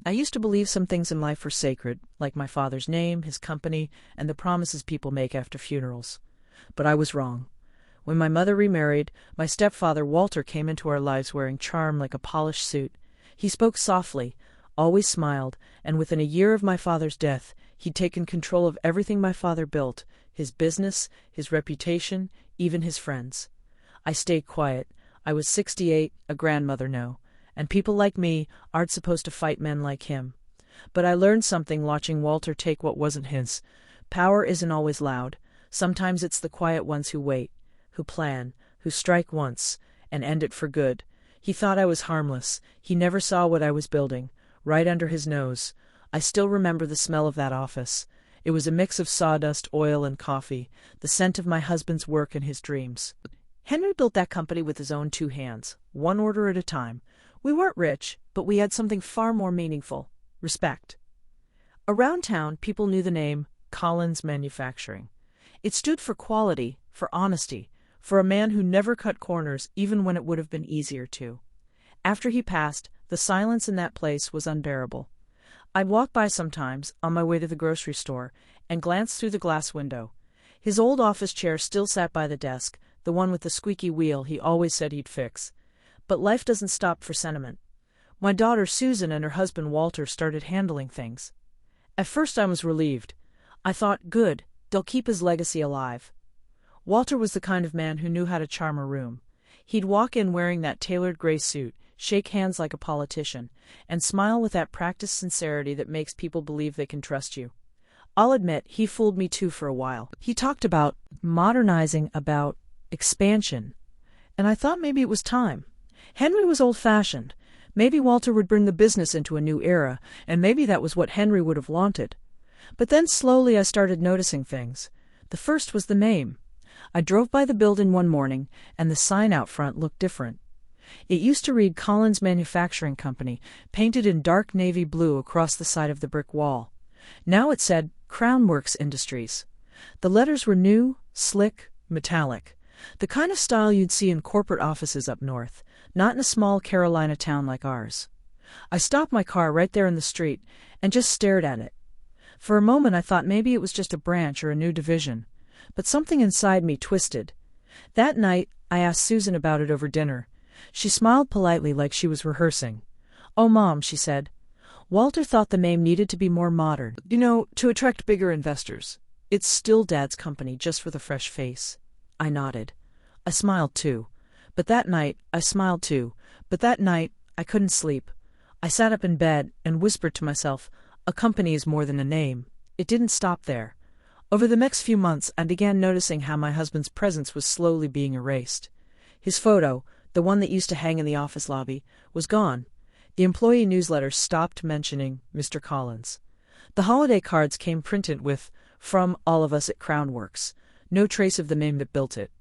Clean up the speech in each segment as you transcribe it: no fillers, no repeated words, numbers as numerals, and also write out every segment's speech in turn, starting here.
I used to believe some things in life were sacred, like my father's name, his company, and the promises people make after funerals. But I was wrong. When my mother remarried, my stepfather Walter came into our lives wearing charm like a polished suit. He spoke softly, always smiled, and within a year of my father's death, he'd taken control of everything my father built, his business, his reputation, even his friends. I stayed quiet. I was 68, a grandmother now, and people like me aren't supposed to fight men like him. But I learned something watching Walter take what wasn't his. Power isn't always loud. Sometimes it's the quiet ones who wait, who plan, who strike once, and end it for good. He thought I was harmless. He never saw what I was building, right under his nose. I still remember the smell of that office. It was a mix of sawdust, oil, and coffee, the scent of my husband's work and his dreams. Henry built that company with his own 2 hands, one order at a time. We weren't rich, but we had something far more meaningful: respect. Around town, people knew the name Collins Manufacturing. It stood for quality, for honesty, for a man who never cut corners even when it would have been easier to. After he passed, the silence in that place was unbearable. I'd walk by sometimes, on my way to the grocery store, and glance through the glass window. His old office chair still sat by the desk, the one with the squeaky wheel he always said he'd fix. But life doesn't stop for sentiment. My daughter Susan and her husband Walter started handling things. At first I was relieved. I thought, good, they'll keep his legacy alive. Walter was the kind of man who knew how to charm a room. He'd walk in wearing that tailored gray suit, shake hands like a politician, and smile with that practiced sincerity that makes people believe they can trust you. I'll admit, he fooled me too for a while. He talked about modernizing, about expansion, and I thought maybe it was time. Henry was old-fashioned. Maybe Walter would bring the business into a new era, and maybe that was what Henry would have wanted. But then slowly I started noticing things. The first was the name. I drove by the building one morning, and the sign out front looked different. It used to read Collins Manufacturing Company, painted in dark navy blue across the side of the brick wall. Now it said Crownworks Industries. The letters were new, slick, metallic. The kind of style you'd see in corporate offices up north, not in a small Carolina town like ours. I stopped my car right there in the street and just stared at it. For a moment I thought maybe it was just a branch or a new division, but something inside me twisted. That night I asked Susan about it over dinner. She smiled politely like she was rehearsing. "Oh, Mom," she said, "Walter thought the name needed to be more modern. To attract bigger investors. It's still Dad's company, just with a fresh face." I nodded. I smiled too. But that night, I couldn't sleep. I sat up in bed and whispered to myself, a company is more than a name. It didn't stop there. Over the next few months, I began noticing how my husband's presence was slowly being erased. His photo, the one that used to hang in the office lobby, was gone. The employee newsletter stopped mentioning Mr. Collins. The holiday cards came printed with, "From all of us at Crownworks." No trace of the name that built it.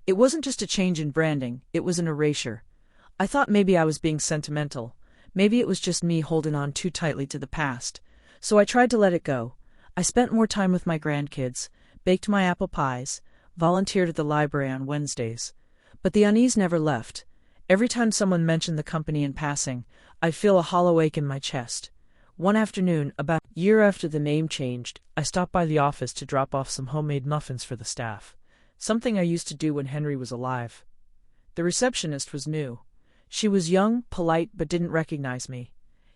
It wasn't just a change in branding, it was an erasure. I thought maybe I was being sentimental. Maybe it was just me holding on too tightly to the past. So I tried to let it go. I spent more time with my grandkids, baked my apple pies, volunteered at the library on Wednesdays. But the unease never left. Every time someone mentioned the company in passing, I'd feel a hollow ache in my chest. One afternoon, about a year after the name changed, I stopped by the office to drop off some homemade muffins for the staff, something I used to do when Henry was alive. The receptionist was new. She was young, polite, but didn't recognize me.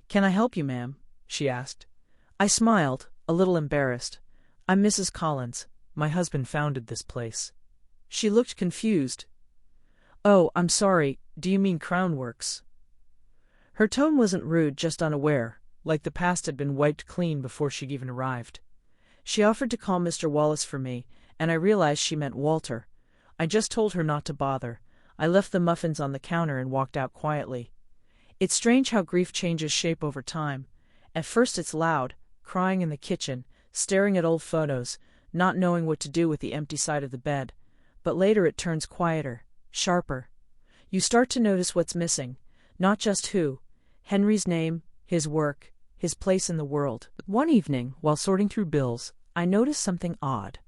"Can I help you, ma'am?" she asked. I smiled, a little embarrassed. "I'm Mrs. Collins. My husband founded this place." She looked confused. "Oh, I'm sorry. Do you mean Crownworks?" Her tone wasn't rude, just unaware, like the past had been wiped clean before she'd even arrived. She offered to call Mr. Wallace for me, and I realized she meant Walter. I just told her not to bother. I left the muffins on the counter and walked out quietly. It's strange how grief changes shape over time. At first it's loud, crying in the kitchen, staring at old photos, not knowing what to do with the empty side of the bed. But later it turns quieter, sharper. You start to notice what's missing, not just who. Henry's name, his work, his place in the world. One evening, while sorting through bills, I noticed something odd.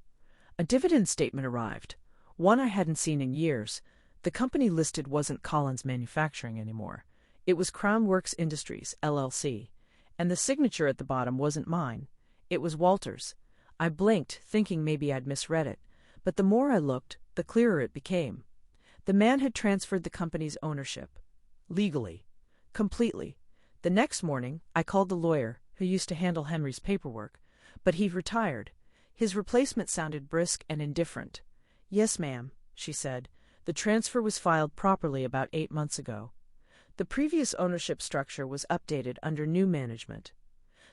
A dividend statement arrived, one I hadn't seen in years. The company listed wasn't Collins Manufacturing anymore. It was Crownworks Industries, LLC, And the signature at the bottom wasn't mine. It was Walter's. I blinked, thinking maybe I'd misread it, but the more I looked, the clearer it became. The man had transferred the company's ownership. Legally. Completely. The next morning, I called the lawyer, who used to handle Henry's paperwork, but he'd retired. His replacement sounded brisk and indifferent. "Yes, ma'am," she said. "The transfer was filed properly about 8 months ago." The previous ownership structure was updated under new management.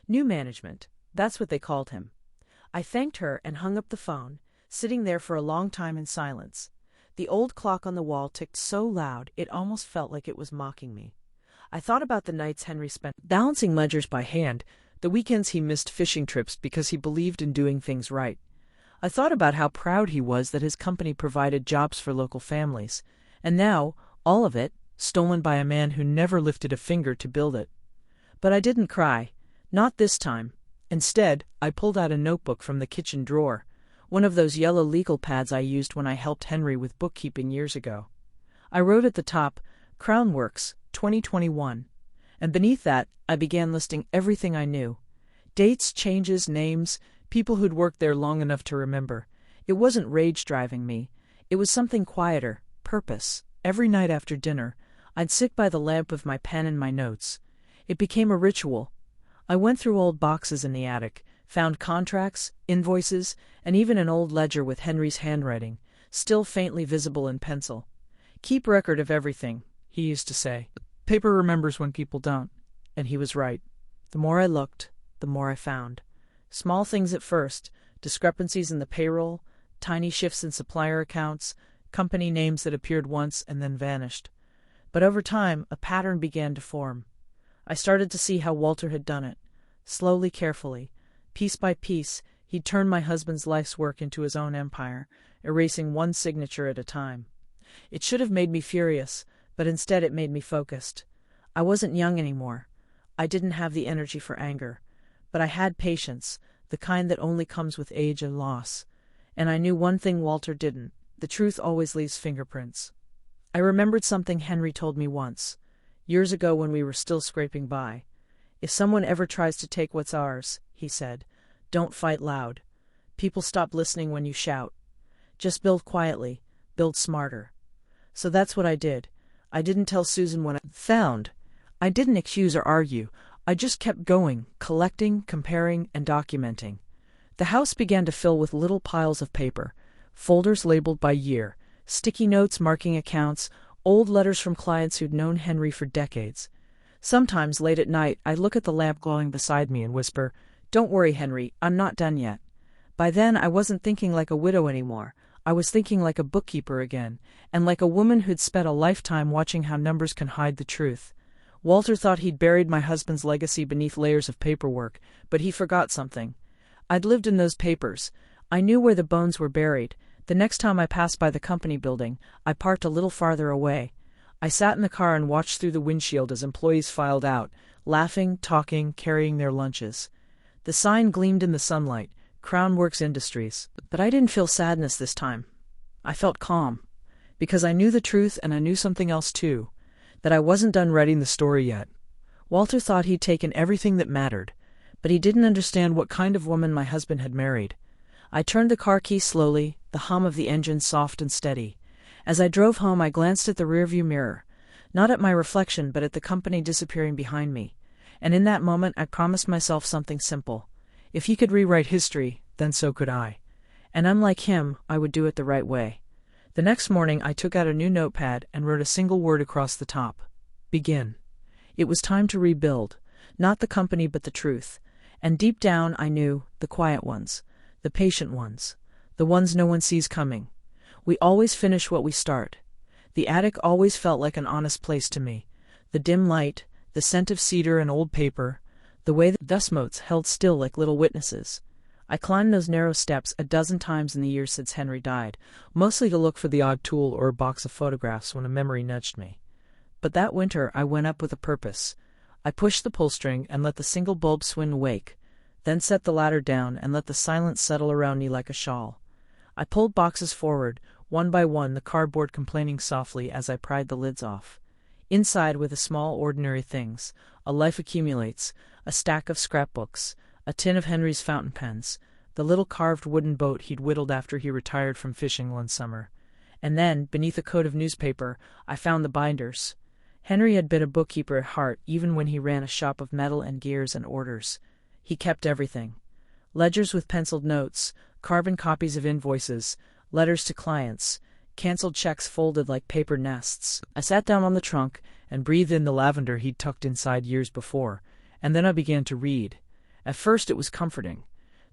New management, that's what they called him. I thanked her and hung up the phone, sitting there for a long time in silence. The old clock on the wall ticked so loud it almost felt like it was mocking me. I thought about the nights Henry spent balancing ledgers by hand, the weekends he missed fishing trips because he believed in doing things right. I thought about how proud he was that his company provided jobs for local families, and now, all of it, stolen by a man who never lifted a finger to build it. But I didn't cry. Not this time. Instead, I pulled out a notebook from the kitchen drawer, one of those yellow legal pads I used when I helped Henry with bookkeeping years ago. I wrote at the top, "Crown Works, 2021. And beneath that, I began listing everything I knew. Dates, changes, names, people who'd worked there long enough to remember. It wasn't rage driving me. It was something quieter, purpose. Every night after dinner, I'd sit by the lamp with my pen and my notes. It became a ritual. I went through old boxes in the attic, found contracts, invoices, and even an old ledger with Henry's handwriting, still faintly visible in pencil. "Keep record of everything," he used to say. "Paper remembers when people don't." And he was right. The more I looked, the more I found. Small things at first, discrepancies in the payroll, tiny shifts in supplier accounts, company names that appeared once and then vanished. But over time, a pattern began to form. I started to see how Walter had done it. Slowly, carefully, piece by piece, he'd turned my husband's life's work into his own empire, erasing one signature at a time. It should have made me furious, but instead it made me focused. I wasn't young anymore. I didn't have the energy for anger. But I had patience, the kind that only comes with age and loss. And I knew one thing Walter didn't. The truth always leaves fingerprints. I remembered something Henry told me once, years ago when we were still scraping by. "If someone ever tries to take what's ours," he said, "don't fight loud. People stop listening when you shout. Just build quietly, build smarter." So that's what I did. I didn't tell Susan what I found. I didn't accuse or argue. I just kept going, collecting, comparing, and documenting. The house began to fill with little piles of paper, folders labeled by year, sticky notes marking accounts, old letters from clients who'd known Henry for decades. Sometimes, late at night, I'd look at the lamp glowing beside me and whisper, "Don't worry, Henry, I'm not done yet." By then, I wasn't thinking like a widow anymore. I was thinking like a bookkeeper again, and like a woman who'd spent a lifetime watching how numbers can hide the truth. Walter thought he'd buried my husband's legacy beneath layers of paperwork, but he forgot something. I'd lived in those papers. I knew where the bones were buried. The next time I passed by the company building, I parked a little farther away. I sat in the car and watched through the windshield as employees filed out, laughing, talking, carrying their lunches. The sign gleamed in the sunlight, Crown Works Industries. But I didn't feel sadness this time. I felt calm, because I knew the truth and I knew something else too, that I wasn't done writing the story yet. Walter thought he'd taken everything that mattered, but he didn't understand what kind of woman my husband had married. I turned the car key slowly, the hum of the engine soft and steady. As I drove home, I glanced at the rearview mirror, not at my reflection but at the company disappearing behind me. And in that moment I promised myself something simple. If he could rewrite history, then so could I. And unlike him, I would do it the right way. The next morning I took out a new notepad and wrote a single word across the top. Begin. It was time to rebuild, not the company but the truth. And deep down I knew, the quiet ones, the patient ones, the ones no one sees coming. We always finish what we start. The attic always felt like an honest place to me. The dim light, the scent of cedar and old paper, the way the dust motes held still like little witnesses. I climbed those narrow steps a dozen times in the years since Henry died, mostly to look for the odd tool or a box of photographs when a memory nudged me. But that winter I went up with a purpose. I pushed the pull string and let the single bulb swing awake, then set the ladder down and let the silence settle around me like a shawl. I pulled boxes forward, one by one, the cardboard complaining softly as I pried the lids off. Inside were the small ordinary things, A life accumulates, a stack of scrapbooks, a tin of Henry's fountain pens, the little carved wooden boat he'd whittled after he retired from fishing one summer. And then, beneath a coat of newspaper, I found the binders. Henry had been a bookkeeper at heart, even when he ran a shop of metal and gears and orders. He kept everything. Ledgers with penciled notes, carbon copies of invoices, letters to clients, canceled checks folded like paper nests. I sat down on the trunk and breathed in the lavender he'd tucked inside years before, and then I began to read. At first it was comforting.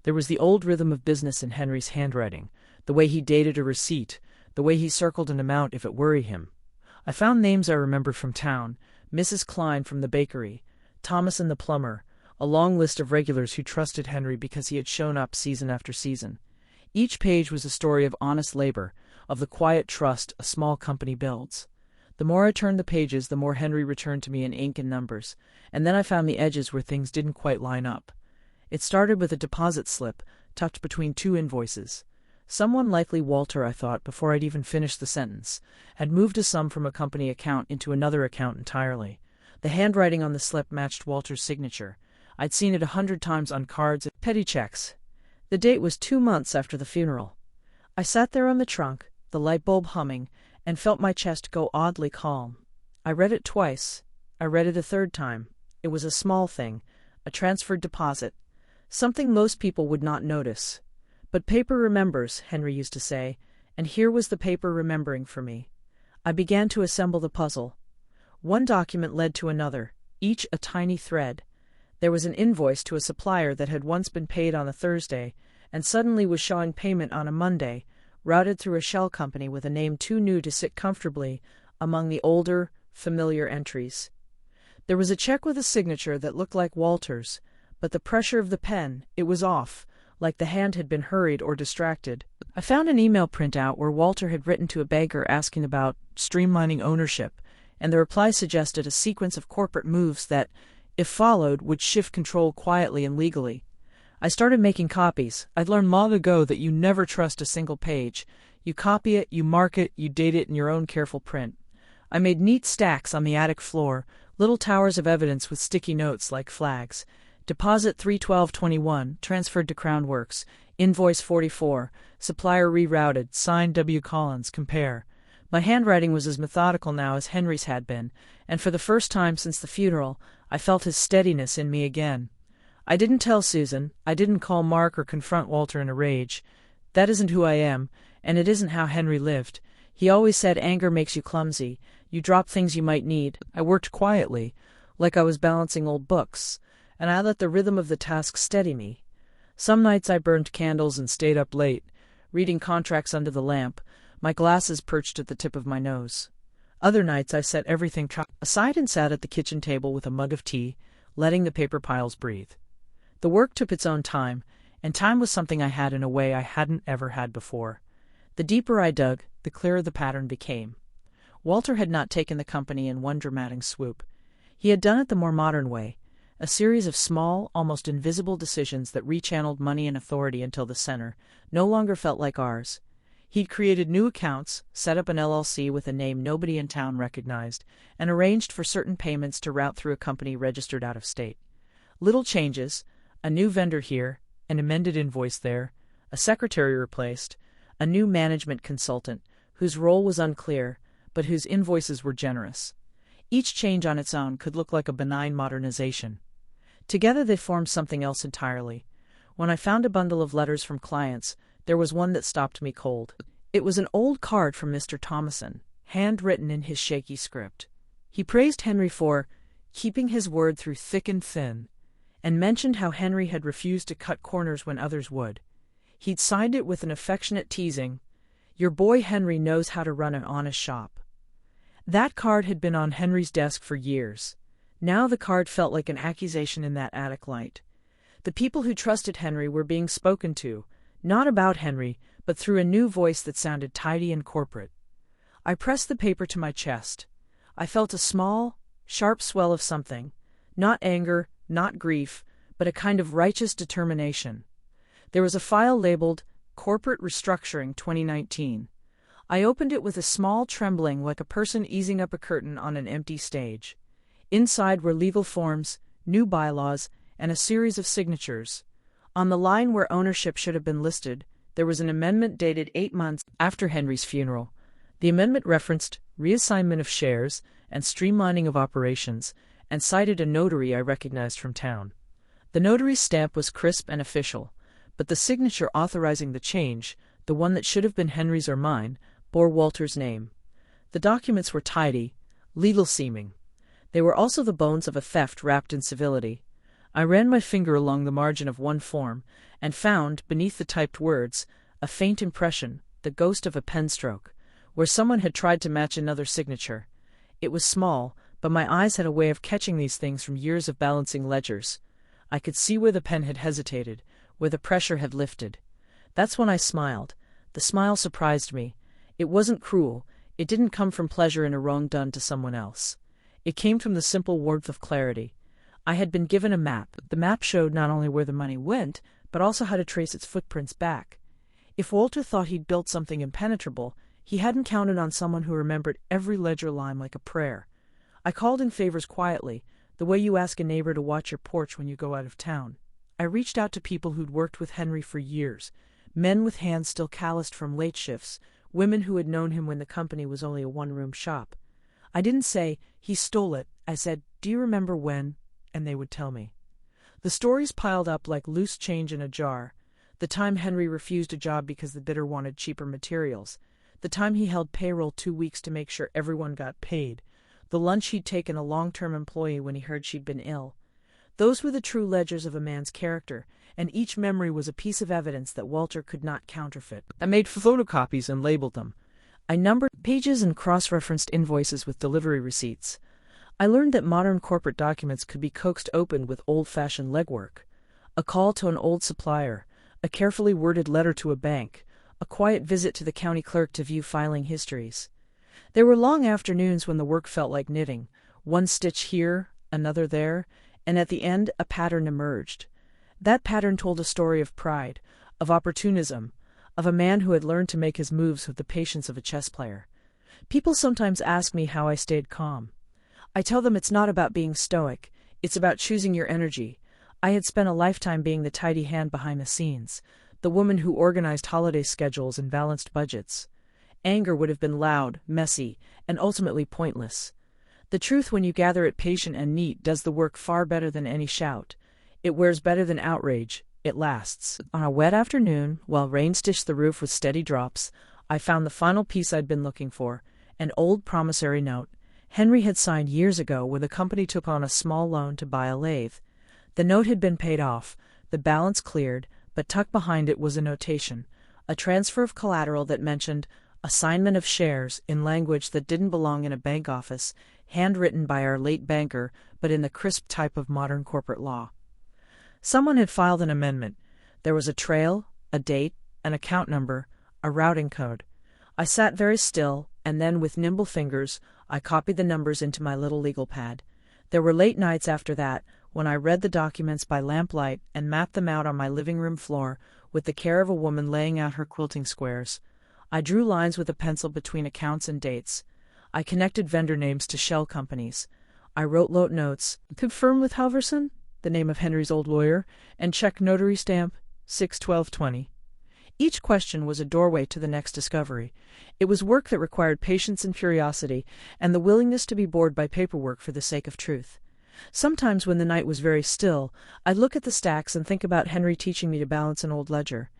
There was the old rhythm of business in Henry's handwriting, the way he dated a receipt, the way he circled an amount if it worried him. I found names I remembered from town, Mrs. Klein from the bakery, Thomason the plumber, a long list of regulars who trusted Henry because he had shown up season after season. Each page was a story of honest labor, of the quiet trust a small company builds. The more I turned the pages, the more Henry returned to me in ink and numbers, and then I found the edges where things didn't quite line up. It started with a deposit slip, tucked between two invoices. Someone, likely Walter, I thought, before I'd even finished the sentence, had moved a sum from a company account into another account entirely. The handwriting on the slip matched Walter's signature. I'd seen it 100 times on cards and petty checks. The date was 2 months after the funeral. I sat there on the trunk, the light bulb humming, and felt my chest go oddly calm. I read it twice. I read it a third time. It was a small thing, a transferred deposit, something most people would not notice. But paper remembers, Henry used to say, and here was the paper remembering for me. I began to assemble the puzzle. One document led to another, each a tiny thread. There was an invoice to a supplier that had once been paid on a Thursday, and suddenly was showing payment on a Monday, routed through a shell company with a name too new to sit comfortably among the older, familiar entries. There was a check with a signature that looked like Walter's, but the pressure of the pen, it was off, like the hand had been hurried or distracted. I found an email printout where Walter had written to a banker asking about streamlining ownership, and the reply suggested a sequence of corporate moves that, if followed, would shift control quietly and legally. I started making copies. I'd learned long ago that you never trust a single page. You copy it, you mark it, you date it in your own careful print. I made neat stacks on the attic floor, little towers of evidence with sticky notes like flags. Deposit 31221, transferred to Crown Works. Invoice 44, supplier rerouted, signed W. Collins, compare. My handwriting was as methodical now as Henry's had been, and for the first time since the funeral, I felt his steadiness in me again. I didn't tell Susan, I didn't call Mark or confront Walter in a rage. That isn't who I am, and it isn't how Henry lived. He always said anger makes you clumsy, you drop things you might need. I worked quietly, like I was balancing old books, and I let the rhythm of the task steady me. Some nights I burned candles and stayed up late, reading contracts under the lamp, my glasses perched at the tip of my nose. Other nights I set everything aside and sat at the kitchen table with a mug of tea, letting the paper piles breathe. The work took its own time, and time was something I had in a way I hadn't ever had before. The deeper I dug, the clearer the pattern became. Walter had not taken the company in one dramatic swoop. He had done it the more modern way, a series of small, almost invisible decisions that rechanneled money and authority until the center no longer felt like ours. He'd created new accounts, set up an LLC with a name nobody in town recognized, and arranged for certain payments to route through a company registered out of state. Little changes, a new vendor here, an amended invoice there, a secretary replaced, a new management consultant, whose role was unclear, but whose invoices were generous. Each change on its own could look like a benign modernization. Together they formed something else entirely. When I found a bundle of letters from clients, there was one that stopped me cold. It was an old card from Mr. Thomason, handwritten in his shaky script. He praised Henry for keeping his word through thick and thin, and mentioned how Henry had refused to cut corners when others would. He'd signed it with an affectionate teasing, "Your boy Henry knows how to run an honest shop." That card had been on Henry's desk for years. Now the card felt like an accusation in that attic light. The people who trusted Henry were being spoken to, not about Henry, but through a new voice that sounded tidy and corporate. I pressed the paper to my chest. I felt a small, sharp swell of something, not anger, not grief, but a kind of righteous determination. There was a file labeled Corporate Restructuring 2019. I opened it with a small trembling like a person easing up a curtain on an empty stage. Inside were legal forms, new bylaws, and a series of signatures. On the line where ownership should have been listed, there was an amendment dated 8 months after Henry's funeral. The amendment referenced reassignment of shares and streamlining of operations, and cited a notary I recognized from town. The notary's stamp was crisp and official, but the signature authorizing the change, the one that should have been Henry's or mine, bore Walter's name. The documents were tidy, legal-seeming. They were also the bones of a theft wrapped in civility. I ran my finger along the margin of one form, and found, beneath the typed words, a faint impression, the ghost of a pen stroke, where someone had tried to match another signature. It was small, but my eyes had a way of catching these things from years of balancing ledgers. I could see where the pen had hesitated, where the pressure had lifted. That's when I smiled. The smile surprised me. It wasn't cruel. It didn't come from pleasure in a wrong done to someone else. It came from the simple warmth of clarity. I had been given a map. The map showed not only where the money went, but also how to trace its footprints back. If Walter thought he'd built something impenetrable, he hadn't counted on someone who remembered every ledger line like a prayer. I called in favors quietly, the way you ask a neighbor to watch your porch when you go out of town. I reached out to people who'd worked with Henry for years, men with hands still calloused from late shifts, women who had known him when the company was only a one-room shop. I didn't say, "He stole it." I said, "Do you remember when?" And they would tell me. The stories piled up like loose change in a jar. The time Henry refused a job because the bidder wanted cheaper materials. The time he held payroll 2 weeks to make sure everyone got paid. The lunch he'd taken a long-term employee when he heard she'd been ill. Those were the true ledgers of a man's character, and each memory was a piece of evidence that Walter could not counterfeit. I made photocopies and labeled them. I numbered pages and cross-referenced invoices with delivery receipts. I learned that modern corporate documents could be coaxed open with old-fashioned legwork. A call to an old supplier, a carefully worded letter to a bank, a quiet visit to the county clerk to view filing histories. There were long afternoons when the work felt like knitting, one stitch here, another there, and at the end a pattern emerged. That pattern told a story of pride, of opportunism, of a man who had learned to make his moves with the patience of a chess player. People sometimes ask me how I stayed calm. I tell them it's not about being stoic, it's about choosing your energy. I had spent a lifetime being the tidy hand behind the scenes, the woman who organized holiday schedules and balanced budgets. Anger would have been loud, messy, and ultimately pointless. The truth, when you gather it patient and neat, does the work far better than any shout. It wears better than outrage. It lasts. On a wet afternoon, while rain stitched the roof with steady drops, I found the final piece I'd been looking for, an old promissory note. Henry had signed years ago when the company took on a small loan to buy a lathe. The note had been paid off, the balance cleared, but tucked behind it was a notation, a transfer of collateral that mentioned assignment of shares in language that didn't belong in a bank office, handwritten by our late banker, but in the crisp type of modern corporate law. Someone had filed an amendment. There was a trail, a date, an account number, a routing code. I sat very still, and then with nimble fingers, I copied the numbers into my little legal pad. There were late nights after that, when I read the documents by lamplight and mapped them out on my living room floor with the care of a woman laying out her quilting squares. I drew lines with a pencil between accounts and dates. I connected vendor names to shell companies. I wrote notes, confirmed with Halverson, the name of Henry's old lawyer, and checked notary stamp 6/12/20. Each question was a doorway to the next discovery. It was work that required patience and curiosity, and the willingness to be bored by paperwork for the sake of truth. Sometimes when the night was very still, I'd look at the stacks and think about Henry teaching me to balance an old ledger.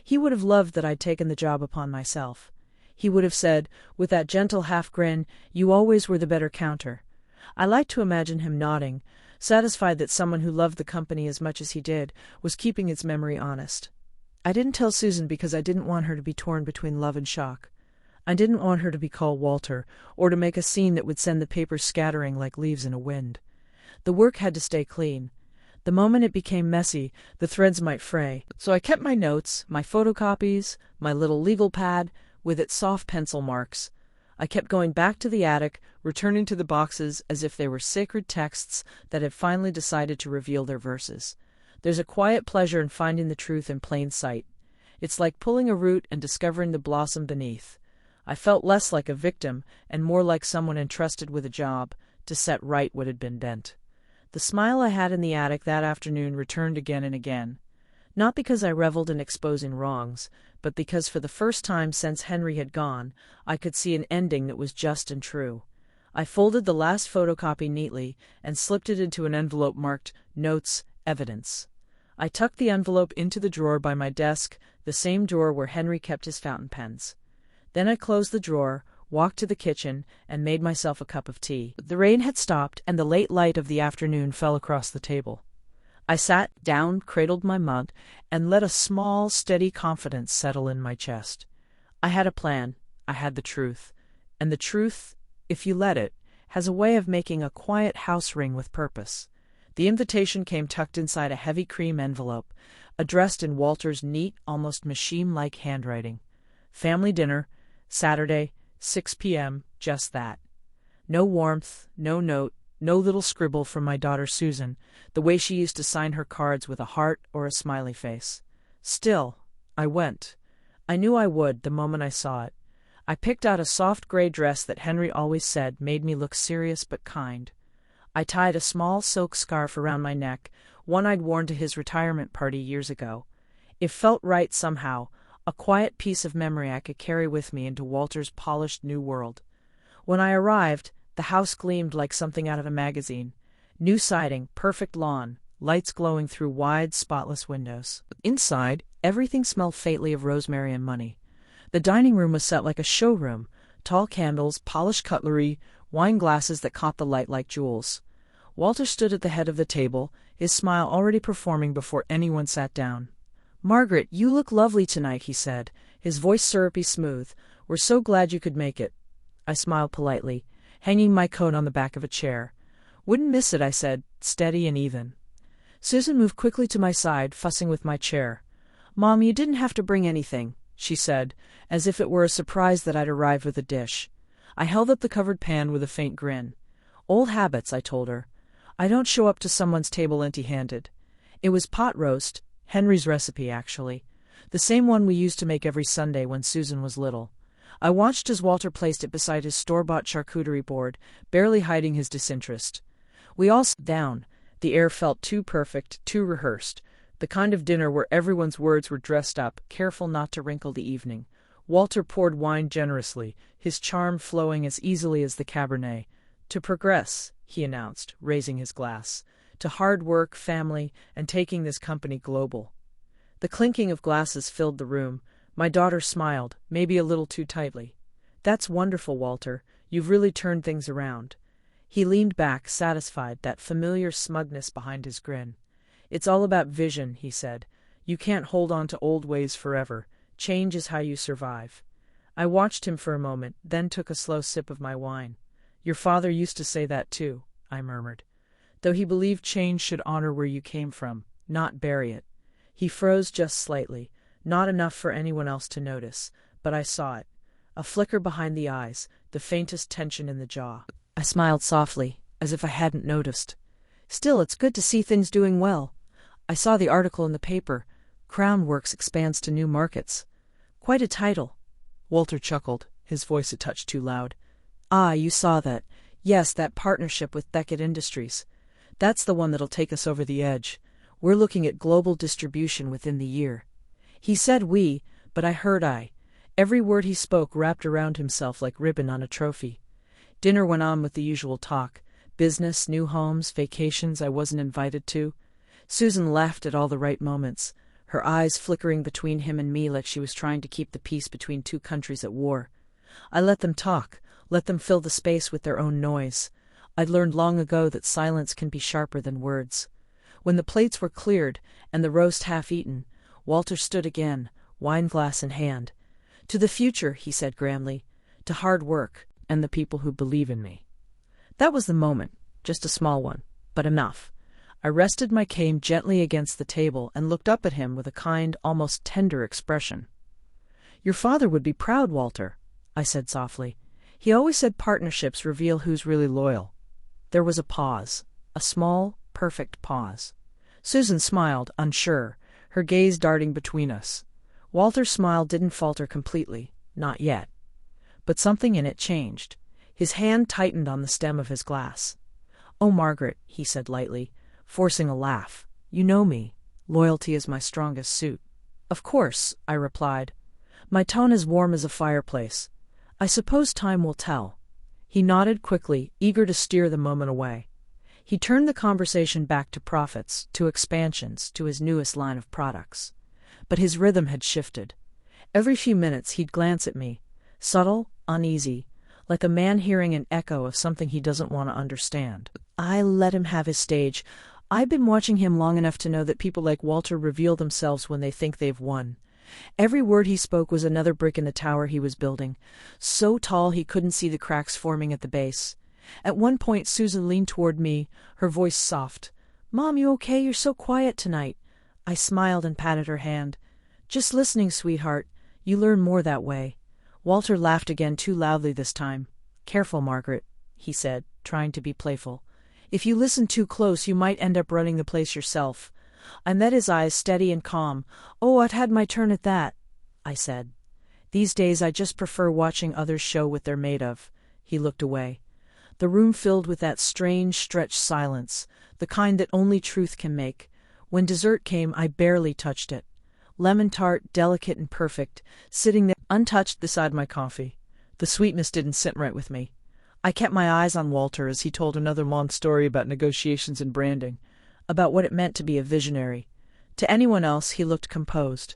He would have loved that I'd taken the job upon myself. He would have said, with that gentle half-grin, "You always were the better counter." I liked to imagine him nodding, satisfied that someone who loved the company as much as he did was keeping its memory honest. I didn't tell Susan because I didn't want her to be torn between love and shock. I didn't want her to be called Walter, or to make a scene that would send the papers scattering like leaves in a wind. The work had to stay clean. The moment it became messy, the threads might fray. So I kept my notes, my photocopies, my little legal pad, with its soft pencil marks. I kept going back to the attic, returning to the boxes as if they were sacred texts that had finally decided to reveal their verses. There's a quiet pleasure in finding the truth in plain sight. It's like pulling a root and discovering the blossom beneath. I felt less like a victim and more like someone entrusted with a job, to set right what had been bent. The smile I had in the attic that afternoon returned again and again. Not because I reveled in exposing wrongs, but because for the first time since Henry had gone, I could see an ending that was just and true. I folded the last photocopy neatly and slipped it into an envelope marked Notes, Evidence. I tucked the envelope into the drawer by my desk, the same drawer where Henry kept his fountain pens. Then I closed the drawer, walked to the kitchen, and made myself a cup of tea. The rain had stopped, and the late light of the afternoon fell across the table. I sat down, cradled my mug, and let a small, steady confidence settle in my chest. I had a plan, I had the truth, and the truth, if you let it, has a way of making a quiet house ring with purpose. The invitation came tucked inside a heavy cream envelope, addressed in Walter's neat, almost machine-like handwriting. Family dinner, Saturday, 6 p.m., just that. No warmth, no note, no little scribble from my daughter Susan, the way she used to sign her cards with a heart or a smiley face. Still, I went. I knew I would the moment I saw it. I picked out a soft gray dress that Henry always said made me look serious but kind. I tied a small silk scarf around my neck, one I'd worn to his retirement party years ago. It felt right somehow, a quiet piece of memory I could carry with me into Walter's polished new world. When I arrived, the house gleamed like something out of a magazine. New siding, perfect lawn, lights glowing through wide, spotless windows. Inside, everything smelled faintly of rosemary and money. The dining room was set like a showroom, tall candles, polished cutlery, wine glasses that caught the light like jewels. Walter stood at the head of the table, his smile already performing before anyone sat down. "Margaret, you look lovely tonight," he said, his voice syrupy smooth. "We're so glad you could make it." I smiled politely, hanging my coat on the back of a chair. "Wouldn't miss it," I said, steady and even. Susan moved quickly to my side, fussing with my chair. "Mom, you didn't have to bring anything," she said, as if it were a surprise that I'd arrived with a dish. I held up the covered pan with a faint grin. "Old habits," I told her. "I don't show up to someone's table empty-handed." It was pot roast, Henry's recipe, actually. The same one we used to make every Sunday when Susan was little. I watched as Walter placed it beside his store-bought charcuterie board, barely hiding his disinterest. We all sat down. The air felt too perfect, too rehearsed. The kind of dinner where everyone's words were dressed up, careful not to wrinkle the evening. Walter poured wine generously, his charm flowing as easily as the Cabernet. "To progress," he announced, raising his glass. "To hard work, family, and taking this company global." The clinking of glasses filled the room. My daughter smiled, maybe a little too tightly. "That's wonderful, Walter. You've really turned things around." He leaned back, satisfied, that familiar smugness behind his grin. "It's all about vision," he said. "You can't hold on to old ways forever. Change is how you survive." I watched him for a moment, then took a slow sip of my wine. "Your father used to say that too," I murmured. "Though he believed change should honor where you came from, not bury it." He froze just slightly, not enough for anyone else to notice, but I saw it. A flicker behind the eyes, the faintest tension in the jaw. I smiled softly, as if I hadn't noticed. "Still, it's good to see things doing well. I saw the article in the paper. Crown Works expands to new markets." "Quite a title." Walter chuckled, his voice a touch too loud. "Ah, you saw that. Yes, that partnership with Beckett Industries. That's the one that'll take us over the edge. We're looking at global distribution within the year." He said we, but I heard I. Every word he spoke wrapped around himself like ribbon on a trophy. Dinner went on with the usual talk. Business, new homes, vacations I wasn't invited to. Susan laughed at all the right moments, her eyes flickering between him and me like she was trying to keep the peace between two countries at war. I let them talk, let them fill the space with their own noise. I'd learned long ago that silence can be sharper than words. When the plates were cleared and the roast half-eaten, Walter stood again, wine-glass in hand. "To the future," he said grandly, "to hard work, and the people who believe in me." That was the moment, just a small one, but enough. I rested my cane gently against the table and looked up at him with a kind, almost tender expression. "Your father would be proud, Walter," I said softly. "He always said partnerships reveal who's really loyal." There was a pause, a small, perfect pause. Susan smiled, unsure, her gaze darting between us. Walter's smile didn't falter completely, not yet. But something in it changed. His hand tightened on the stem of his glass. "Oh, Margaret," he said lightly, forcing a laugh. "You know me. Loyalty is my strongest suit." "Of course," I replied, my tone as warm as a fireplace. "I suppose time will tell." He nodded quickly, eager to steer the moment away. He turned the conversation back to profits, to expansions, to his newest line of products. But his rhythm had shifted. Every few minutes he'd glance at me, subtle, uneasy, like a man hearing an echo of something he doesn't want to understand. I let him have his stage. I've been watching him long enough to know that people like Walter reveal themselves when they think they've won. Every word he spoke was another brick in the tower he was building, so tall he couldn't see the cracks forming at the base. At one point Susan leaned toward me, her voice soft. "Mom, you okay? You're so quiet tonight." I smiled and patted her hand. "Just listening, sweetheart. You learn more that way." Walter laughed again, too loudly this time. "Careful, Margaret," he said, trying to be playful. "If you listen too close, you might end up running the place yourself." I met his eyes, steady and calm. "Oh, I've had my turn at that," I said. "These days I just prefer watching others show what they're made of." He looked away. The room filled with that strange, stretched silence, the kind that only truth can make. When dessert came, I barely touched it. Lemon tart, delicate and perfect, sitting there untouched beside my coffee. The sweetness didn't sit right with me. I kept my eyes on Walter as he told another long story about negotiations and branding, about what it meant to be a visionary. To anyone else, he looked composed.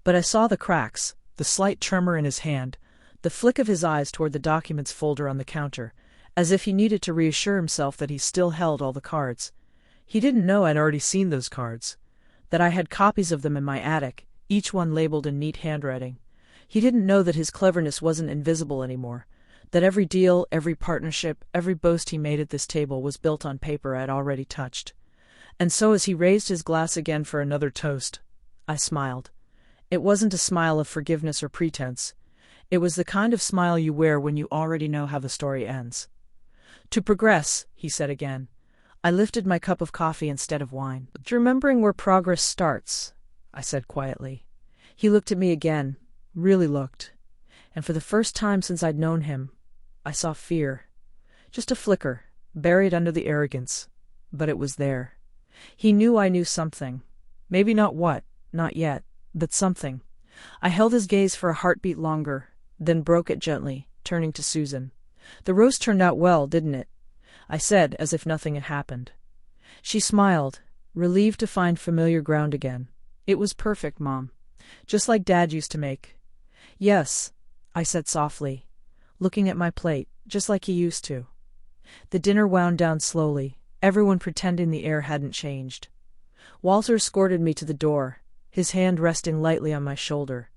But I saw the cracks, the slight tremor in his hand, the flick of his eyes toward the documents folder on the counter, as if he needed to reassure himself that he still held all the cards. He didn't know I'd already seen those cards, that I had copies of them in my attic, each one labeled in neat handwriting. He didn't know that his cleverness wasn't invisible anymore, that every deal, every partnership, every boast he made at this table was built on paper I'd already touched. And so as he raised his glass again for another toast, I smiled. It wasn't a smile of forgiveness or pretense. It was the kind of smile you wear when you already know how the story ends. "To progress," he said again. I lifted my cup of coffee instead of wine. "Remembering where progress starts," I said quietly. He looked at me again, really looked. And for the first time since I'd known him, I saw fear. Just a flicker, buried under the arrogance. But it was there. He knew I knew something. Maybe not what, not yet, but something. I held his gaze for a heartbeat longer, then broke it gently, turning to Susan. "The roast turned out well, didn't it?" I said, as if nothing had happened. She smiled, relieved to find familiar ground again. "It was perfect, Mom. Just like Dad used to make." "Yes," I said softly, looking at my plate, "just like he used to." The dinner wound down slowly, everyone pretending the air hadn't changed. Walter escorted me to the door, his hand resting lightly on my shoulder,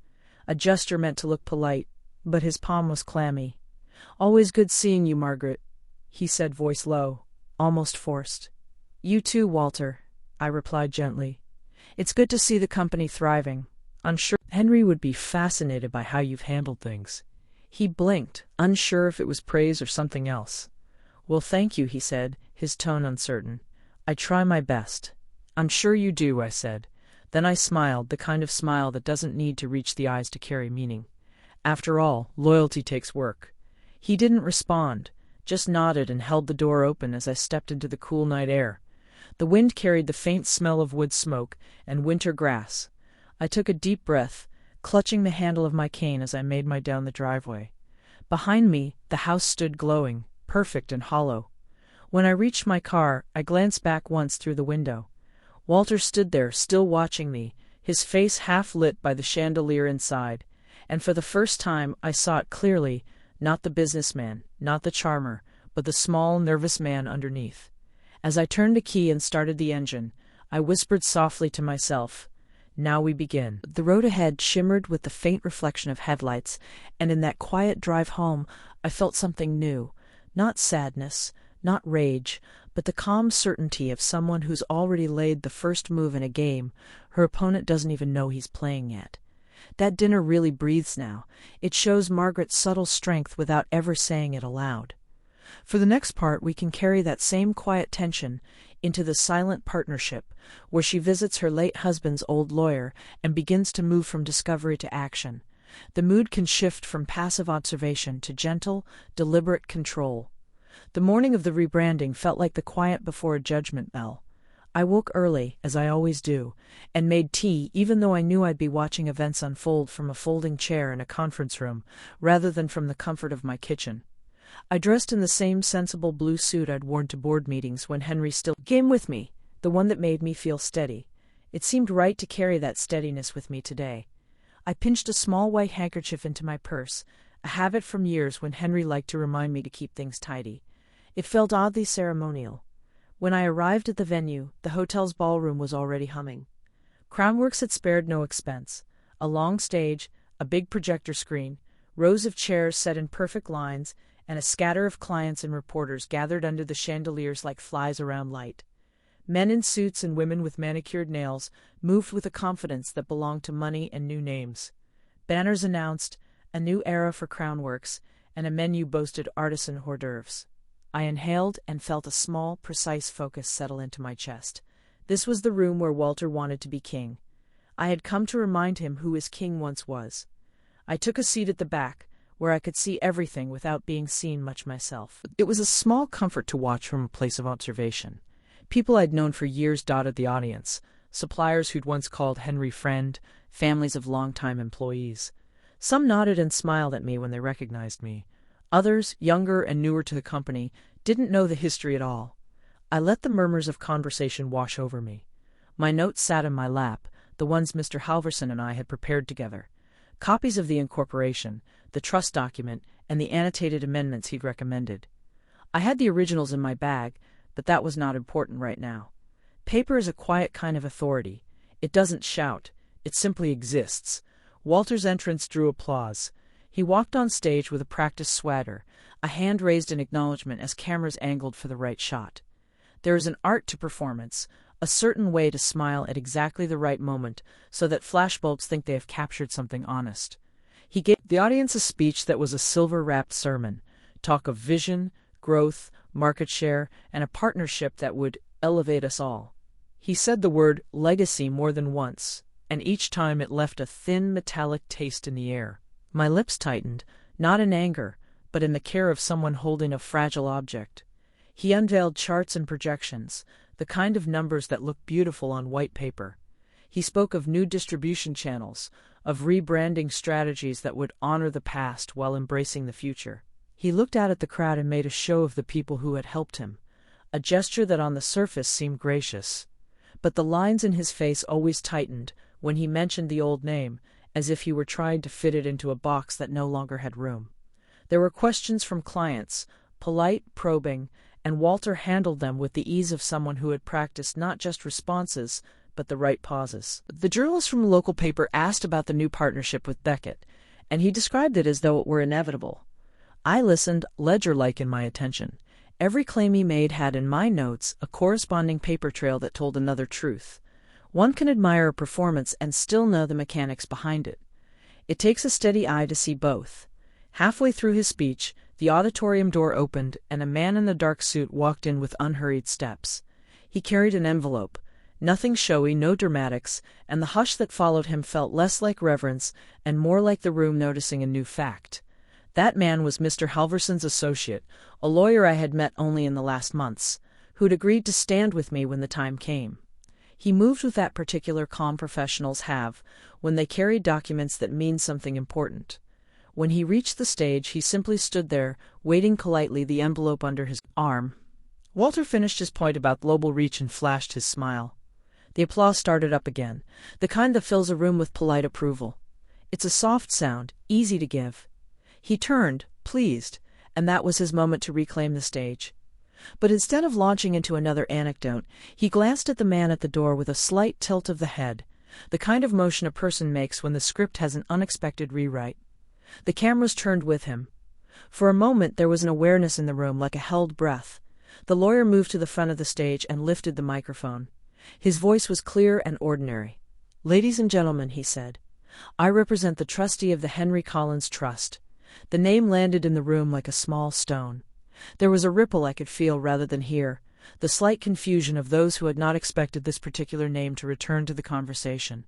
a gesture meant to look polite, but his palm was clammy. "Always good seeing you, Margaret," he said, voice low, almost forced. "You too, Walter," I replied gently. "It's good to see the company thriving. I'm sure Henry would be fascinated by how you've handled things." He blinked, unsure if it was praise or something else. "Well, thank you," he said, his tone uncertain. "I try my best." "I'm sure you do," I said. Then I smiled, the kind of smile that doesn't need to reach the eyes to carry meaning. After all, loyalty takes work. He didn't respond, just nodded and held the door open as I stepped into the cool night air. The wind carried the faint smell of wood smoke and winter grass. I took a deep breath, clutching the handle of my cane as I made my way down the driveway. Behind me, the house stood glowing, perfect and hollow. When I reached my car, I glanced back once through the window. Walter stood there, still watching me, his face half lit by the chandelier inside, and for the first time I saw it clearly, not the businessman, not the charmer, but the small, nervous man underneath. As I turned the key and started the engine, I whispered softly to myself, "Now we begin." The road ahead shimmered with the faint reflection of headlights, and in that quiet drive home I felt something new, not sadness, not rage, but the calm certainty of someone who's already laid the first move in a game her opponent doesn't even know he's playing yet. That dinner really breathes now. It shows Margaret's subtle strength without ever saying it aloud. For the next part, we can carry that same quiet tension into the silent partnership, where she visits her late husband's old lawyer and begins to move from discovery to action. The mood can shift from passive observation to gentle, deliberate control. The morning of the rebranding felt like the quiet before a judgment bell. I woke early, as I always do, and made tea even though I knew I'd be watching events unfold from a folding chair in a conference room, rather than from the comfort of my kitchen. I dressed in the same sensible blue suit I'd worn to board meetings when Henry still came with me, the one that made me feel steady. It seemed right to carry that steadiness with me today. I pinched a small white handkerchief into my purse, a habit from years when Henry liked to remind me to keep things tidy. It felt oddly ceremonial. When I arrived at the venue, the hotel's ballroom was already humming. Crownworks had spared no expense. A long stage, a big projector screen, rows of chairs set in perfect lines, and a scatter of clients and reporters gathered under the chandeliers like flies around light. Men in suits and women with manicured nails moved with a confidence that belonged to money and new names. Banners announced a new era for Crownworks, and a menu boasted artisan hors d'oeuvres. I inhaled and felt a small, precise focus settle into my chest. This was the room where Walter wanted to be king. I had come to remind him who his king once was. I took a seat at the back, where I could see everything without being seen much myself. It was a small comfort to watch from a place of observation. People I'd known for years dotted the audience, suppliers who'd once called Henry friend, families of longtime employees. Some nodded and smiled at me when they recognized me. Others, younger and newer to the company, didn't know the history at all. I let the murmurs of conversation wash over me. My notes sat in my lap, the ones Mr. Halverson and I had prepared together. Copies of the incorporation, the trust document, and the annotated amendments he'd recommended. I had the originals in my bag, but that was not important right now. Paper is a quiet kind of authority. It doesn't shout. It simply exists. Walter's entrance drew applause. He walked on stage with a practiced swagger, a hand raised in acknowledgement as cameras angled for the right shot. There is an art to performance, a certain way to smile at exactly the right moment so that flashbulbs think they have captured something honest. He gave the audience a speech that was a silver-wrapped sermon, talk of vision, growth, market share, and a partnership that would elevate us all. He said the word legacy more than once, and each time it left a thin metallic taste in the air. My lips tightened, not in anger, but in the care of someone holding a fragile object. He unveiled charts and projections, the kind of numbers that look beautiful on white paper. He spoke of new distribution channels, of rebranding strategies that would honor the past while embracing the future. He looked out at the crowd and made a show of the people who had helped him, a gesture that on the surface seemed gracious. But the lines in his face always tightened when he mentioned the old name, as if he were trying to fit it into a box that no longer had room. There were questions from clients, polite, probing, and Walter handled them with the ease of someone who had practiced not just responses, but the right pauses. The journalist from a local paper asked about the new partnership with Beckett, and he described it as though it were inevitable. I listened, ledger-like in my attention. Every claim he made had in my notes a corresponding paper trail that told another truth. One can admire a performance and still know the mechanics behind it. It takes a steady eye to see both. Halfway through his speech, the auditorium door opened and a man in the dark suit walked in with unhurried steps. He carried an envelope. Nothing showy, no dramatics, and the hush that followed him felt less like reverence and more like the room noticing a new fact. That man was Mr. Halverson's associate, a lawyer I had met only in the last months, who'd agreed to stand with me when the time came. He moved with that particular calm professionals have when they carry documents that mean something important. When he reached the stage, he simply stood there, waiting politely, the envelope under his arm. Walter finished his point about global reach and flashed his smile. The applause started up again, the kind that fills a room with polite approval. It's a soft sound, easy to give. He turned, pleased, and that was his moment to reclaim the stage. But instead of launching into another anecdote, he glanced at the man at the door with a slight tilt of the head, the kind of motion a person makes when the script has an unexpected rewrite. The cameras turned with him. For a moment there was an awareness in the room, like a held breath. The lawyer moved to the front of the stage and lifted the microphone. His voice was clear and ordinary. "Ladies and gentlemen," he said, "I represent the trustee of the Henry Collins Trust." The name landed in the room like a small stone. There was a ripple I could feel rather than hear, the slight confusion of those who had not expected this particular name to return to the conversation.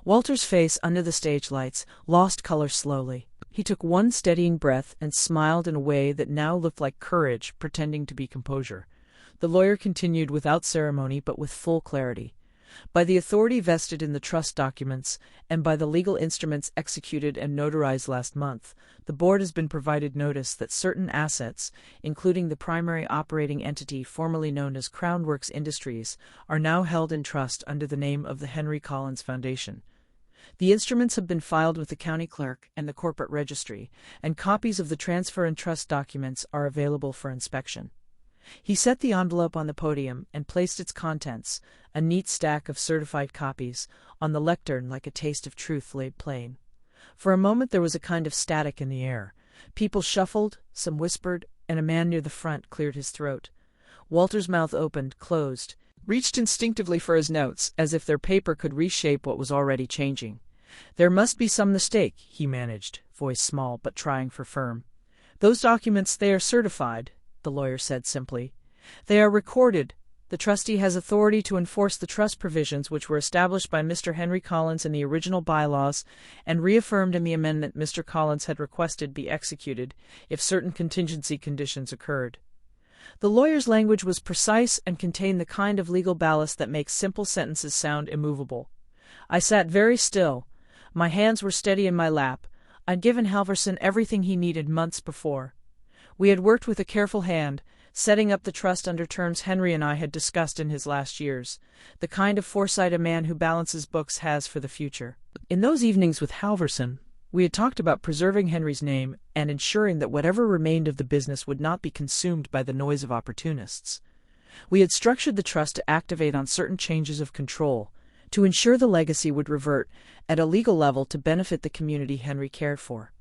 Walter's face, under the stage lights, lost color slowly. He took one steadying breath and smiled in a way that now looked like courage, pretending to be composure. The lawyer continued without ceremony but with full clarity. By the authority vested in the trust documents, and by the legal instruments executed and notarized last month, the board has been provided notice that certain assets, including the primary operating entity formerly known as Crownworks Industries, are now held in trust under the name of the Henry Collins Foundation. The instruments have been filed with the county clerk and the corporate registry, and copies of the transfer and trust documents are available for inspection. He set the envelope on the podium and placed its contents, a neat stack of certified copies, on the lectern like a taste of truth laid plain. For a moment there was a kind of static in the air. People shuffled, some whispered, and a man near the front cleared his throat. Walter's mouth opened, closed, reached instinctively for his notes, as if their paper could reshape what was already changing. "There must be some mistake," he managed, voice small but trying for firm. "Those documents, they are certified," the lawyer said simply. "They are recorded. The trustee has authority to enforce the trust provisions which were established by Mr. Henry Collins in the original bylaws and reaffirmed in the amendment Mr. Collins had requested be executed if certain contingency conditions occurred." The lawyer's language was precise and contained the kind of legal ballast that makes simple sentences sound immovable. I sat very still. My hands were steady in my lap. I'd given Halverson everything he needed months before. We had worked with a careful hand, setting up the trust under terms Henry and I had discussed in his last years, the kind of foresight a man who balances books has for the future. In those evenings with Halverson, we had talked about preserving Henry's name and ensuring that whatever remained of the business would not be consumed by the noise of opportunists. We had structured the trust to activate on certain changes of control, to ensure the legacy would revert at a legal level to benefit the community Henry cared for.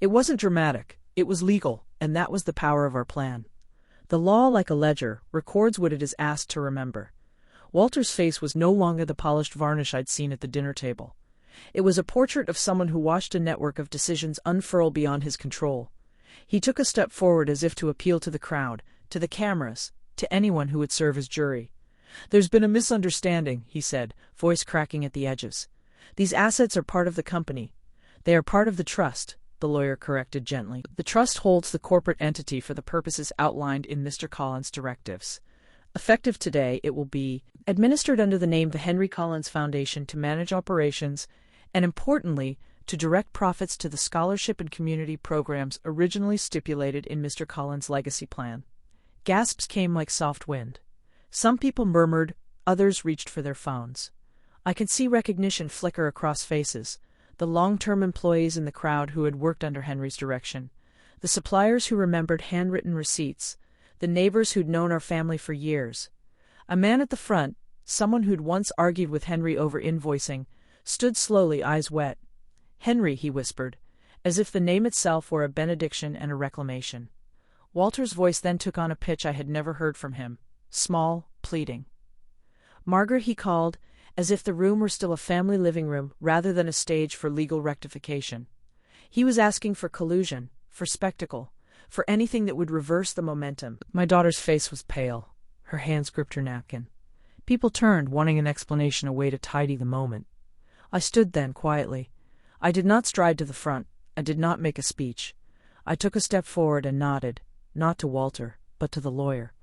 It wasn't dramatic, it was legal, and that was the power of our plan. The law, like a ledger, records what it is asked to remember. Walter's face was no longer the polished varnish I'd seen at the dinner table. It was a portrait of someone who watched a network of decisions unfurl beyond his control. He took a step forward as if to appeal to the crowd, to the cameras, to anyone who would serve as jury. "There's been a misunderstanding," he said, voice cracking at the edges. "These assets are part of the company. They are part of the trust," the lawyer corrected gently. "The trust holds the corporate entity for the purposes outlined in Mr. Collins' directives. Effective today, it will be administered under the name the Henry Collins Foundation to manage operations and, importantly, to direct profits to the scholarship and community programs originally stipulated in Mr. Collins' legacy plan." Gasps came like soft wind. Some people murmured, others reached for their phones. I could see recognition flicker across faces. The long-term employees in the crowd who had worked under Henry's direction, the suppliers who remembered handwritten receipts, the neighbors who'd known our family for years. A man at the front, someone who'd once argued with Henry over invoicing, stood slowly, eyes wet. "Henry," he whispered, as if the name itself were a benediction and a reclamation. Walter's voice then took on a pitch I had never heard from him, small, pleading. "Margaret," he called, as if the room were still a family living room rather than a stage for legal rectification. He was asking for collusion, for spectacle, for anything that would reverse the momentum. My daughter's face was pale. Her hands gripped her napkin. People turned, wanting an explanation, a way to tidy the moment. I stood then, quietly. I did not stride to the front. I did not make a speech. I took a step forward and nodded, not to Walter, but to the lawyer.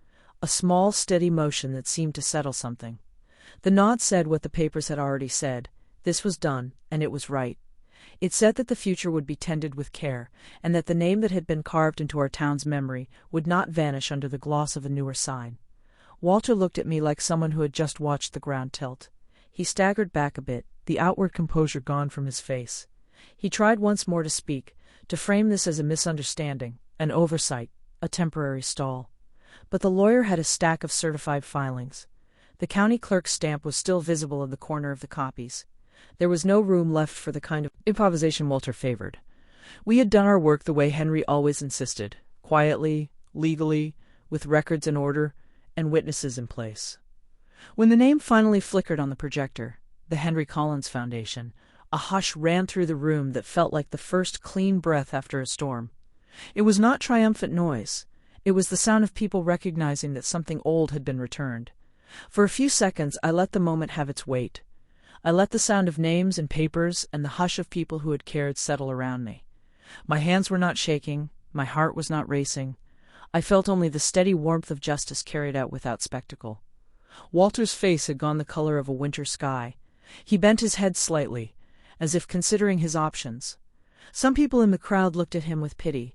A small, steady motion that seemed to settle something. The nod said what the papers had already said. This was done, and it was right. It said that the future would be tended with care, and that the name that had been carved into our town's memory would not vanish under the gloss of a newer sign. Walter looked at me like someone who had just watched the ground tilt. He staggered back a bit, the outward composure gone from his face. He tried once more to speak, to frame this as a misunderstanding, an oversight, a temporary stall. But the lawyer had a stack of certified filings. The county clerk's stamp was still visible in the corner of the copies. There was no room left for the kind of improvisation Walter favored. We had done our work the way Henry always insisted, quietly, legally, with records in order, and witnesses in place. When the name finally flickered on the projector, the Henry Collins Foundation, a hush ran through the room that felt like the first clean breath after a storm. It was not triumphant noise. It was the sound of people recognizing that something old had been returned. For a few seconds I let the moment have its weight. I let the sound of names and papers and the hush of people who had cared settle around me. My hands were not shaking, my heart was not racing. I felt only the steady warmth of justice carried out without spectacle. Walter's face had gone the color of a winter sky. He bent his head slightly, as if considering his options. Some people in the crowd looked at him with pity,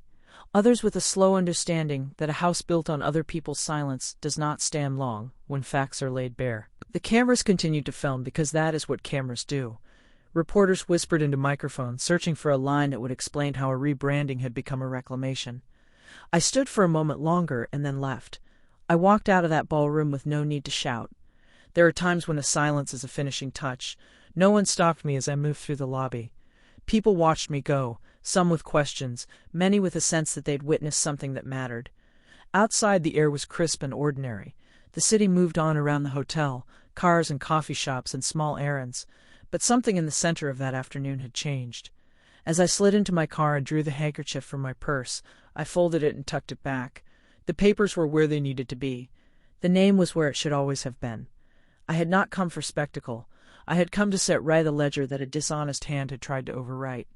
others with a slow understanding that a house built on other people's silence does not stand long when facts are laid bare. The cameras continued to film because that is what cameras do. Reporters whispered into microphones, searching for a line that would explain how a rebranding had become a reclamation. I stood for a moment longer and then left. I walked out of that ballroom with no need to shout. There are times when a silence is a finishing touch. No one stopped me as I moved through the lobby. People watched me go, some with questions, many with a sense that they'd witnessed something that mattered. Outside, the air was crisp and ordinary. The city moved on around the hotel, cars and coffee shops and small errands, but something in the center of that afternoon had changed. As I slid into my car and drew the handkerchief from my purse, I folded it and tucked it back. The papers were where they needed to be. The name was where it should always have been. I had not come for spectacle. I had come to set right a ledger that a dishonest hand had tried to overwrite.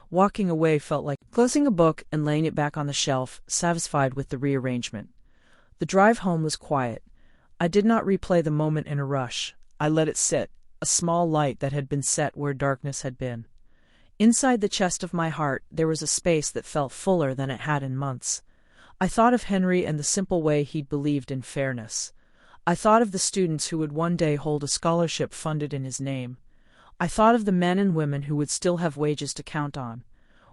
Walking away felt like closing a book and laying it back on the shelf, satisfied with the rearrangement. The drive home was quiet. I did not replay the moment in a rush. I let it sit, a small light that had been set where darkness had been. Inside the chest of my heart there was a space that felt fuller than it had in months. I thought of Henry and the simple way he'd believed in fairness. I thought of the students who would one day hold a scholarship funded in his name. I thought of the men and women who would still have wages to count on.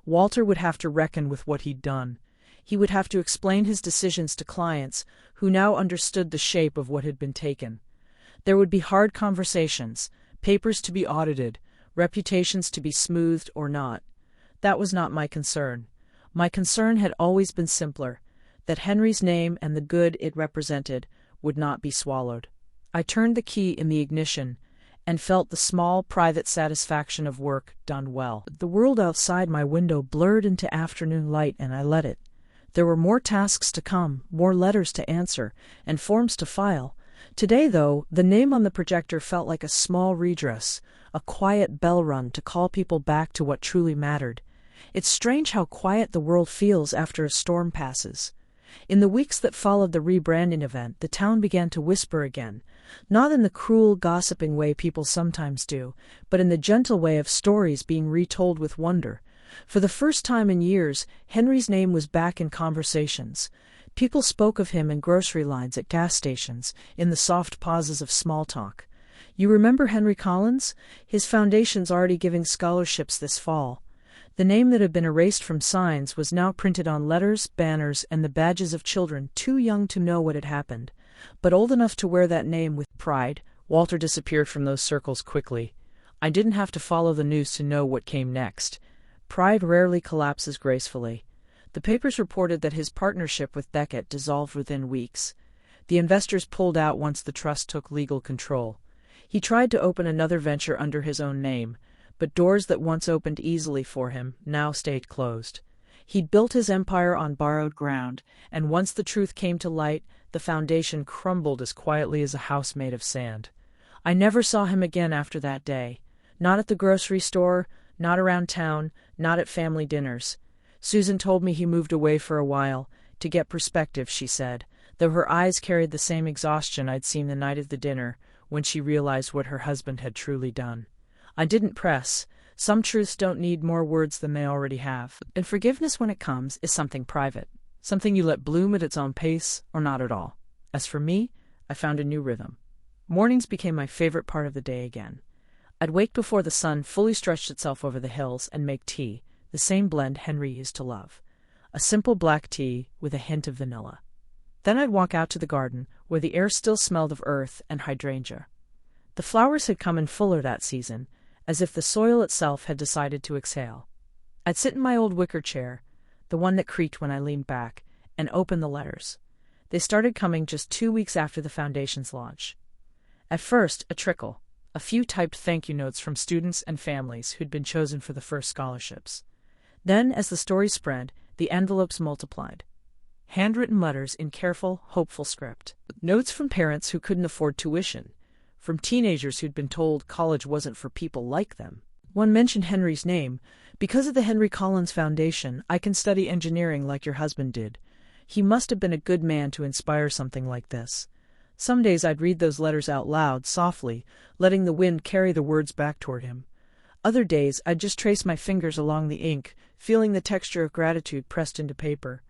Walter would have to reckon with what he'd done. He would have to explain his decisions to clients who now understood the shape of what had been taken. There would be hard conversations, papers to be audited, reputations to be smoothed or not. That was not my concern. My concern had always been simpler, that Henry's name and the good it represented would not be swallowed. I turned the key in the ignition and felt the small, private satisfaction of work done well. The world outside my window blurred into afternoon light, and I let it. There were more tasks to come, more letters to answer, and forms to file. Today, though, the name on the projector felt like a small redress, a quiet bell run to call people back to what truly mattered. It's strange how quiet the world feels after a storm passes. In the weeks that followed the rebranding event, the town began to whisper again, not in the cruel, gossiping way people sometimes do, but in the gentle way of stories being retold with wonder. For the first time in years, Henry's name was back in conversations. People spoke of him in grocery lines at gas stations, in the soft pauses of small talk. You remember Henry Collins? His foundation's already giving scholarships this fall. The name that had been erased from signs was now printed on letters, banners, and the badges of children too young to know what had happened, but old enough to wear that name with pride. Walter disappeared from those circles quickly. I didn't have to follow the news to know what came next. Pride rarely collapses gracefully. The papers reported that his partnership with Beckett dissolved within weeks. The investors pulled out once the trust took legal control. He tried to open another venture under his own name, but doors that once opened easily for him now stayed closed. He'd built his empire on borrowed ground, and once the truth came to light, the foundation crumbled as quietly as a house made of sand. I never saw him again after that day. Not at the grocery store, not around town, not at family dinners. Susan told me he moved away for a while, to get perspective, she said, though her eyes carried the same exhaustion I'd seen the night of the dinner, when she realized what her husband had truly done. I didn't press. Some truths don't need more words than they already have. And forgiveness, when it comes, is something private, something you let bloom at its own pace, or not at all. As for me, I found a new rhythm. Mornings became my favorite part of the day again. I'd wake before the sun fully stretched itself over the hills and make tea, the same blend Henry used to love. A simple black tea with a hint of vanilla. Then I'd walk out to the garden, where the air still smelled of earth and hydrangea. The flowers had come in fuller that season, as if the soil itself had decided to exhale. I'd sit in my old wicker chair, the one that creaked when I leaned back, and open the letters. They started coming just 2 weeks after the foundation's launch. At first, a trickle, a few typed thank you notes from students and families who'd been chosen for the first scholarships. Then, as the story spread, the envelopes multiplied. Handwritten letters in careful, hopeful script. Notes from parents who couldn't afford tuition, from teenagers who'd been told college wasn't for people like them. One mentioned Henry's name. Because of the Henry Collins Foundation, I can study engineering like your husband did. He must have been a good man to inspire something like this. Some days I'd read those letters out loud, softly, letting the wind carry the words back toward him. Other days I'd just trace my fingers along the ink, feeling the texture of gratitude pressed into paper.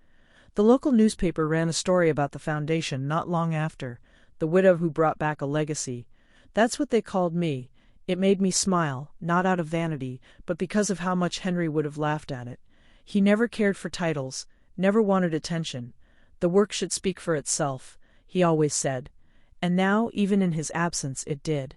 The local newspaper ran a story about the foundation not long after, the widow who brought back a legacy. That's what they called me. It made me smile, not out of vanity, but because of how much Henry would have laughed at it. He never cared for titles, never wanted attention. The work should speak for itself, he always said. And now, even in his absence, it did.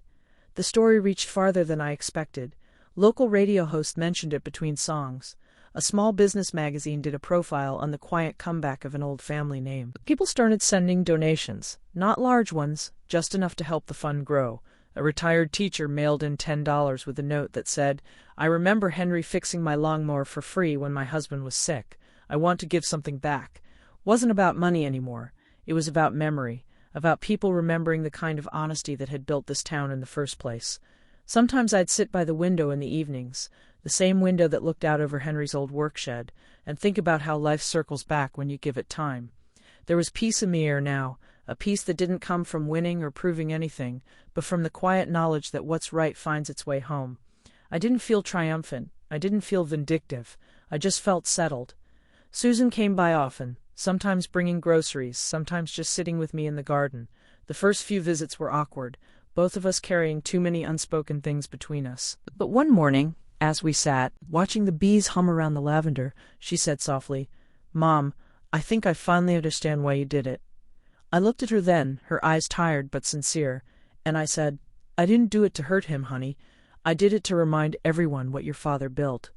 The story reached farther than I expected. Local radio hosts mentioned it between songs. A small business magazine did a profile on the quiet comeback of an old family name. People started sending donations, not large ones, just enough to help the fund grow. A retired teacher mailed in $10 with a note that said, "I remember Henry fixing my lawnmower for free when my husband was sick. I want to give something back." Wasn't about money anymore. It was about memory, about people remembering the kind of honesty that had built this town in the first place. Sometimes I'd sit by the window in the evenings, the same window that looked out over Henry's old work shed, and think about how life circles back when you give it time. There was peace in the air now, a peace that didn't come from winning or proving anything, but from the quiet knowledge that what's right finds its way home. I didn't feel triumphant, I didn't feel vindictive, I just felt settled. Susan came by often, sometimes bringing groceries, sometimes just sitting with me in the garden. The first few visits were awkward, both of us carrying too many unspoken things between us. But one morning, as we sat, watching the bees hum around the lavender, she said softly, "Mom, I think I finally understand why you did it." I looked at her then, her eyes tired but sincere, and I said, "I didn't do it to hurt him, honey. I did it to remind everyone what your father built."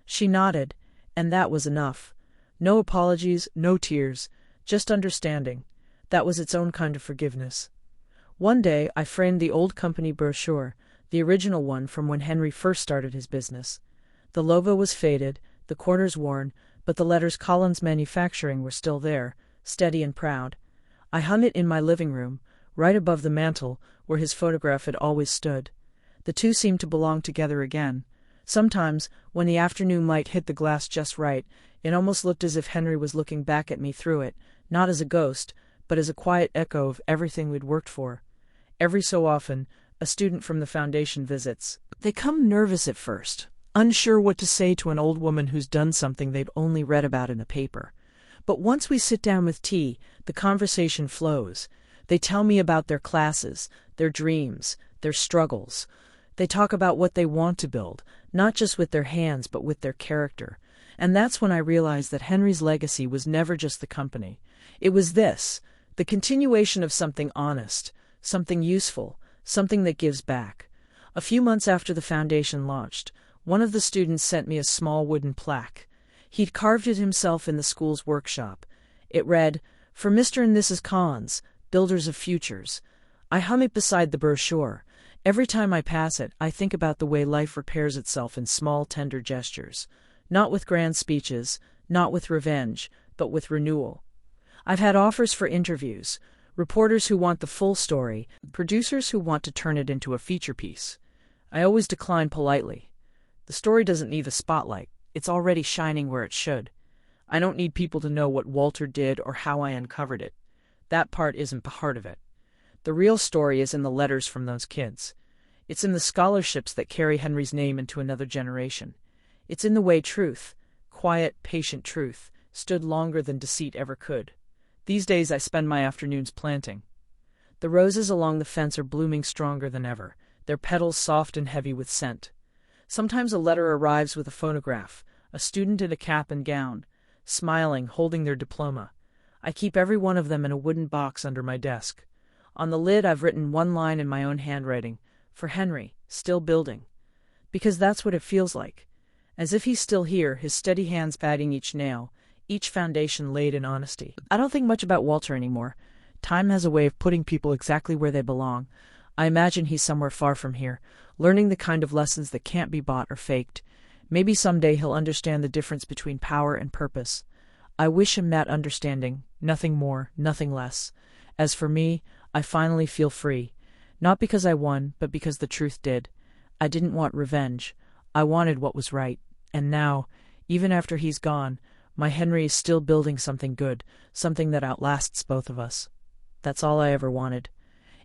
She nodded, and that was enough. No apologies, no tears, just understanding. That was its own kind of forgiveness. One day I framed the old company brochure, the original one from when Henry first started his business. The logo was faded, the corners worn, but the letters Collins Manufacturing were still there, steady and proud. I hung it in my living room, right above the mantel, where his photograph had always stood. The two seemed to belong together again. Sometimes, when the afternoon light hit the glass just right, it almost looked as if Henry was looking back at me through it, not as a ghost, but as a quiet echo of everything we'd worked for. Every so often, a student from the foundation visits. They come nervous at first, unsure what to say to an old woman who's done something they'd only read about in the paper. But once we sit down with tea, the conversation flows. They tell me about their classes, their dreams, their struggles. They talk about what they want to build, not just with their hands but with their character. And that's when I realized that Henry's legacy was never just the company. It was this, the continuation of something honest, something useful, something that gives back. A few months after the foundation launched, one of the students sent me a small wooden plaque. He'd carved it himself in the school's workshop. It read, "For Mr. and Mrs. Collins, Builders of Futures." I hung it beside the brochure. Every time I pass it, I think about the way life repairs itself in small, tender gestures. Not with grand speeches, not with revenge, but with renewal. I've had offers for interviews, reporters who want the full story, producers who want to turn it into a feature piece. I always decline politely. The story doesn't need the spotlight. It's already shining where it should. I don't need people to know what Walter did or how I uncovered it. That part isn't the heart of it. The real story is in the letters from those kids. It's in the scholarships that carry Henry's name into another generation. It's in the way truth, quiet, patient truth, stood longer than deceit ever could. These days I spend my afternoons planting. The roses along the fence are blooming stronger than ever, their petals soft and heavy with scent. Sometimes a letter arrives with a photograph, a student in a cap and gown, smiling, holding their diploma. I keep every one of them in a wooden box under my desk. On the lid I've written one line in my own handwriting, "For Henry, still building." Because that's what it feels like. As if he's still here, his steady hands batting each nail, each foundation laid in honesty. I don't think much about Walter anymore. Time has a way of putting people exactly where they belong. I imagine he's somewhere far from here, learning the kind of lessons that can't be bought or faked. Maybe someday he'll understand the difference between power and purpose. I wish him that understanding, nothing more, nothing less. As for me, I finally feel free. Not because I won, but because the truth did. I didn't want revenge. I wanted what was right. And now, even after he's gone, my Henry is still building something good, something that outlasts both of us. That's all I ever wanted.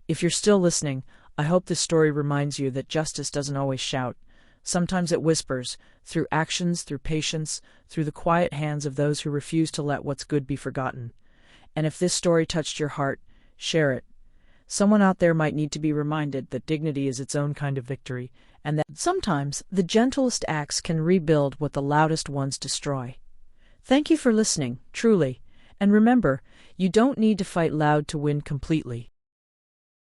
If you're still listening, I hope this story reminds you that justice doesn't always shout. Sometimes it whispers, through actions, through patience, through the quiet hands of those who refuse to let what's good be forgotten. And if this story touched your heart, share it. Someone out there might need to be reminded that dignity is its own kind of victory, and that sometimes the gentlest acts can rebuild what the loudest ones destroy. Thank you for listening, truly. And remember, you don't need to fight loud to win completely.